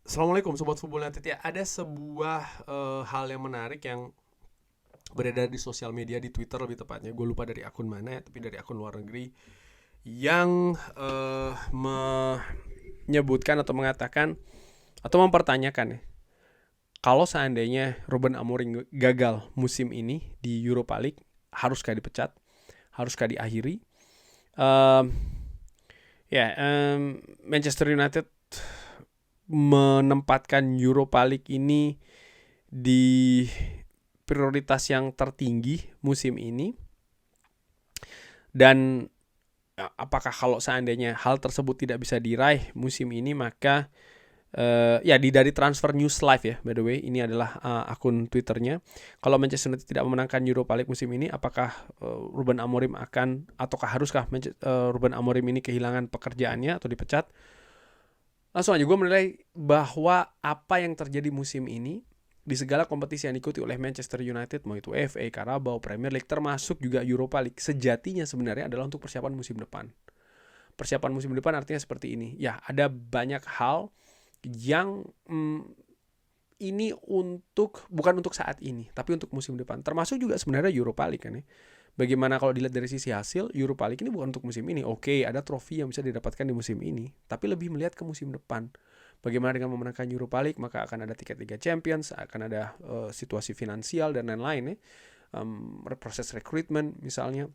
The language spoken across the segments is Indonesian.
Assalamualaikum Sobat Football United ya. Ada sebuah hal yang menarik yang beredar di sosial media, di Twitter lebih tepatnya. Gue lupa dari akun mana ya, tapi dari akun luar negeri yang menyebutkan atau mengatakan atau mempertanyakan ya, kalau seandainya Ruben Amorim gagal musim ini di Europa League, haruskah dipecat? Haruskah diakhiri? Um, Manchester United menempatkan Europa League ini di prioritas yang tertinggi musim ini. Dan apakah kalau seandainya hal tersebut tidak bisa diraih musim ini, maka dari Transfer News Live ya, by the way, ini adalah akun Twitternya. Kalau Manchester United tidak memenangkan Europa League musim ini, apakah Ruben Amorim haruskah Ruben Amorim ini kehilangan pekerjaannya atau dipecat? Langsung aja gue menilai bahwa apa yang terjadi musim ini di segala kompetisi yang diikuti oleh Manchester United, mau itu FA, Carabao, Premier League, termasuk juga Europa League, sejatinya sebenarnya adalah untuk persiapan musim depan. Persiapan musim depan artinya seperti ini. Ya, ada banyak hal yang ini bukan untuk saat ini, tapi untuk musim depan. Termasuk juga sebenarnya Europa League kan ya. Bagaimana kalau dilihat dari sisi hasil, Europa League ini bukan untuk musim ini. Oke, ada trofi yang bisa didapatkan di musim ini, tapi lebih melihat ke musim depan. Bagaimana dengan memenangkan Europa League, maka akan ada tiket Liga Champions, akan ada situasi finansial dan lain-lain ya. Proses rekrutmen misalnya,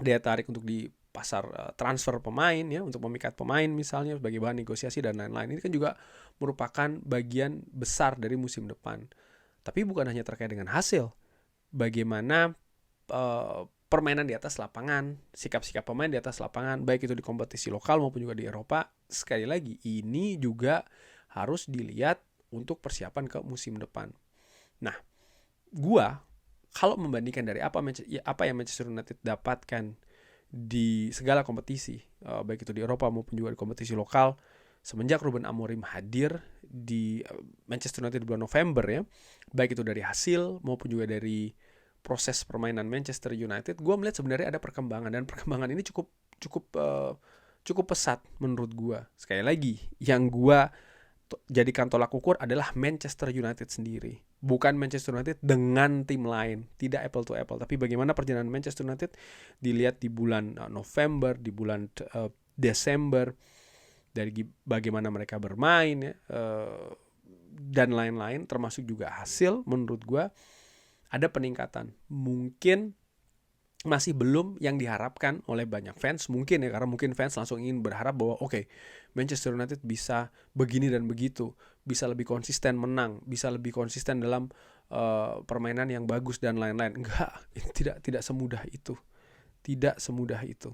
daya tarik untuk di pasar transfer pemain ya, untuk memikat pemain misalnya sebagai bahan negosiasi dan lain-lain. Ini kan juga merupakan bagian besar dari musim depan. Tapi bukan hanya terkait dengan hasil. Bagaimana permainan di atas lapangan, sikap-sikap pemain di atas lapangan, baik itu di kompetisi lokal maupun juga di Eropa. Sekali lagi, ini juga harus dilihat untuk persiapan ke musim depan. Nah, gua kalau membandingkan dari apa yang Manchester United dapatkan di segala kompetisi, baik itu di Eropa maupun juga di kompetisi lokal, semenjak Ruben Amorim hadir di Manchester United di bulan November ya, baik itu dari hasil maupun juga dari proses permainan Manchester United, gue melihat sebenarnya ada perkembangan, dan perkembangan ini cukup pesat menurut gue. Sekali lagi, yang gue jadikan tolak ukur adalah Manchester United sendiri, bukan Manchester United dengan tim lain, tidak apple to apple. Tapi bagaimana perjalanan Manchester United dilihat di bulan November, di bulan Desember, dari bagaimana mereka bermain ya, dan lain-lain, termasuk juga hasil. Menurut gue ada peningkatan. Mungkin masih belum yang diharapkan oleh banyak fans, mungkin ya, karena mungkin fans langsung ingin berharap bahwa oke, Manchester United bisa begini dan begitu, bisa lebih konsisten menang, bisa lebih konsisten dalam permainan yang bagus dan lain-lain. Enggak, tidak semudah itu, tidak semudah itu.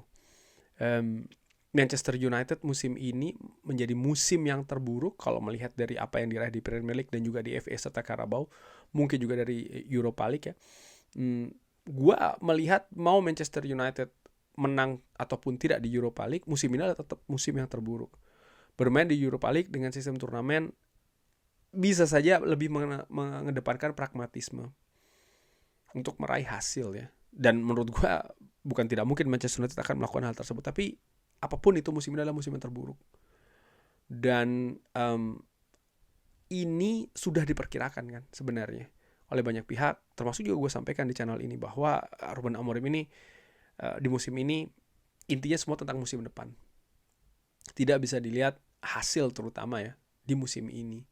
Manchester United musim ini menjadi musim yang terburuk kalau melihat dari apa yang diraih di Premier League dan juga di FA serta Carabao, mungkin juga dari Europa League ya. Gua melihat mau Manchester United menang ataupun tidak di Europa League, musim ini adalah tetap musim yang terburuk. Bermain di Europa League dengan sistem turnamen bisa saja lebih mengedepankan pragmatisme untuk meraih hasil ya. Dan menurut gua bukan tidak mungkin Manchester United akan melakukan hal tersebut, tapi apapun itu, musim ini adalah musim yang terburuk. Dan ini sudah diperkirakan kan sebenarnya oleh banyak pihak, termasuk juga gue sampaikan di channel ini bahwa Ruben Amorim ini di musim ini intinya semua tentang musim depan. Tidak bisa dilihat hasil terutama ya di musim ini.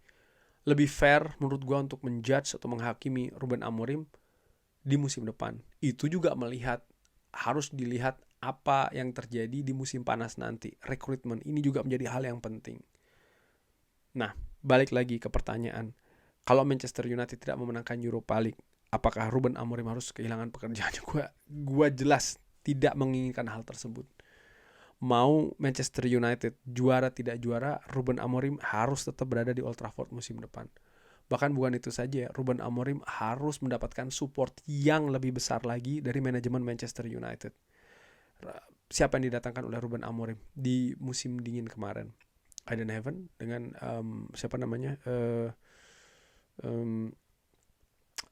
Lebih fair menurut gue untuk menjudge atau menghakimi Ruben Amorim di musim depan. Itu juga harus dilihat apa yang terjadi di musim panas nanti. Rekrutmen ini juga menjadi hal yang penting. Nah, balik lagi ke pertanyaan. Kalau Manchester United tidak memenangkan Europa League, apakah Ruben Amorim harus kehilangan pekerjaannya? Gua jelas tidak menginginkan hal tersebut. Mau Manchester United juara tidak juara, Ruben Amorim harus tetap berada di Old Trafford musim depan. Bahkan bukan itu saja, Ruben Amorim harus mendapatkan support yang lebih besar lagi dari manajemen Manchester United. Siapa yang didatangkan oleh Ruben Amorim di musim dingin kemarin? Aiden Heaven dengan siapa namanya?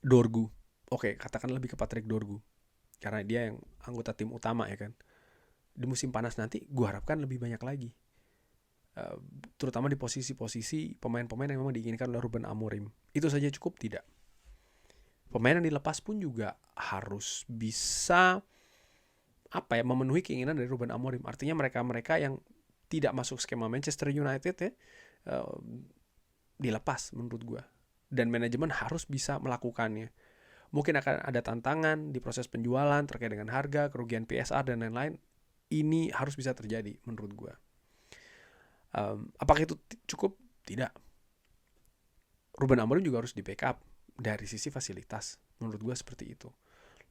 Dorgu. Oke, katakan lebih ke Patrick Dorgu. Karena dia yang anggota tim utama ya kan. Di musim panas nanti gue harapkan lebih banyak lagi. Uh, Terutama di posisi-posisi pemain-pemain yang memang diinginkan oleh Ruben Amorim. Itu saja cukup? Tidak. Pemain yang dilepas pun juga harus bisa memenuhi keinginan dari Ruben Amorim. Artinya mereka-mereka yang tidak masuk skema Manchester United ya, dilepas menurut gue. Dan manajemen harus bisa melakukannya. Mungkin akan ada tantangan di proses penjualan terkait dengan harga, kerugian PSR dan lain-lain. Ini harus bisa terjadi menurut gue. Apakah itu cukup? Tidak. Ruben Amorim juga harus di-backup dari sisi fasilitas. Menurut gue seperti itu.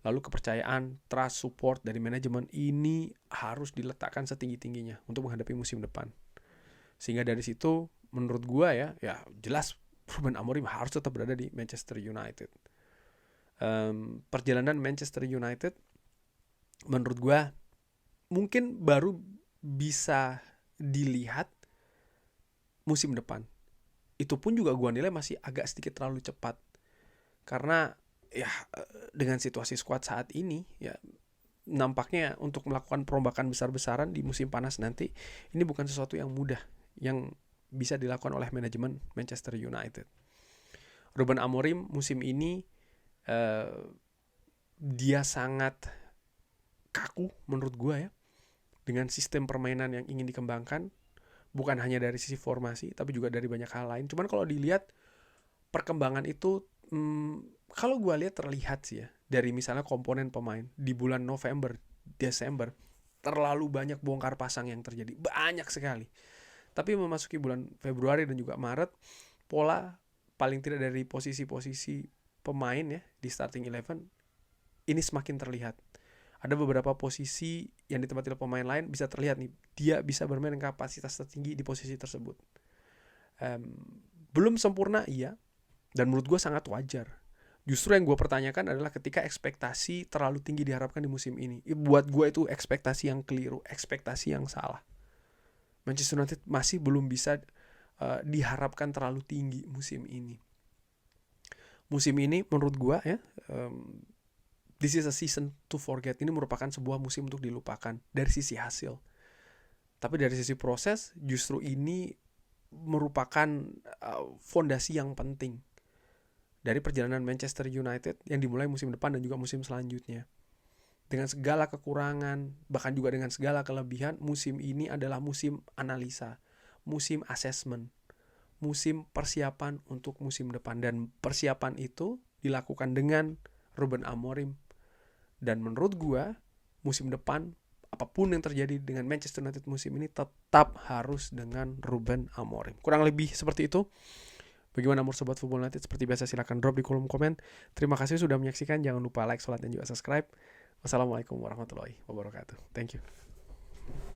Lalu kepercayaan, trust, support dari manajemen ini harus diletakkan setinggi-tingginya untuk menghadapi musim depan. Sehingga dari situ menurut gue ya jelas Ruben Amorim harus tetap berada di Manchester United. Perjalanan Manchester United menurut gue mungkin baru bisa dilihat musim depan. Itu pun juga gue nilai masih agak sedikit terlalu cepat. Karena ya dengan situasi skuad saat ini ya nampaknya untuk melakukan perombakan besar-besaran di musim panas nanti ini bukan sesuatu yang mudah yang bisa dilakukan oleh manajemen Manchester United. Ruben Amorim musim ini dia sangat kaku menurut gue ya dengan sistem permainan yang ingin dikembangkan, bukan hanya dari sisi formasi tapi juga dari banyak hal lain. Cuman kalau dilihat perkembangan itu kalau gue lihat terlihat sih ya dari misalnya komponen pemain di bulan November, Desember terlalu banyak bongkar pasang yang terjadi, banyak sekali. Tapi memasuki bulan Februari dan juga Maret, pola paling tidak dari posisi-posisi pemain ya di starting 11 ini semakin terlihat. Ada beberapa posisi yang ditempati oleh pemain lain bisa terlihat nih, dia bisa bermain dengan kapasitas tertinggi di posisi tersebut. Belum sempurna iya, dan menurut gue sangat wajar. Justru yang gue pertanyakan adalah ketika ekspektasi terlalu tinggi diharapkan di musim ini. Buat gue itu ekspektasi yang keliru, ekspektasi yang salah. Manchester United masih belum bisa diharapkan terlalu tinggi musim ini. Musim ini menurut gue ya, this is a season to forget. Ini merupakan sebuah musim untuk dilupakan dari sisi hasil. Tapi dari sisi proses justru ini merupakan fondasi yang penting dari perjalanan Manchester United yang dimulai musim depan dan juga musim selanjutnya. Dengan segala kekurangan, bahkan juga dengan segala kelebihan, musim ini adalah musim analisa, musim assessment, musim persiapan untuk musim depan. Dan persiapan itu dilakukan dengan Ruben Amorim. Dan menurut gua, musim depan, apapun yang terjadi dengan Manchester United musim ini tetap harus dengan Ruben Amorim. Kurang lebih seperti itu. Bagaimana menurut Sobat Football United? Seperti biasa silahkan drop di kolom komen. Terima kasih sudah menyaksikan. Jangan lupa like, share, dan juga subscribe. Wassalamualaikum warahmatullahi wabarakatuh. Thank you.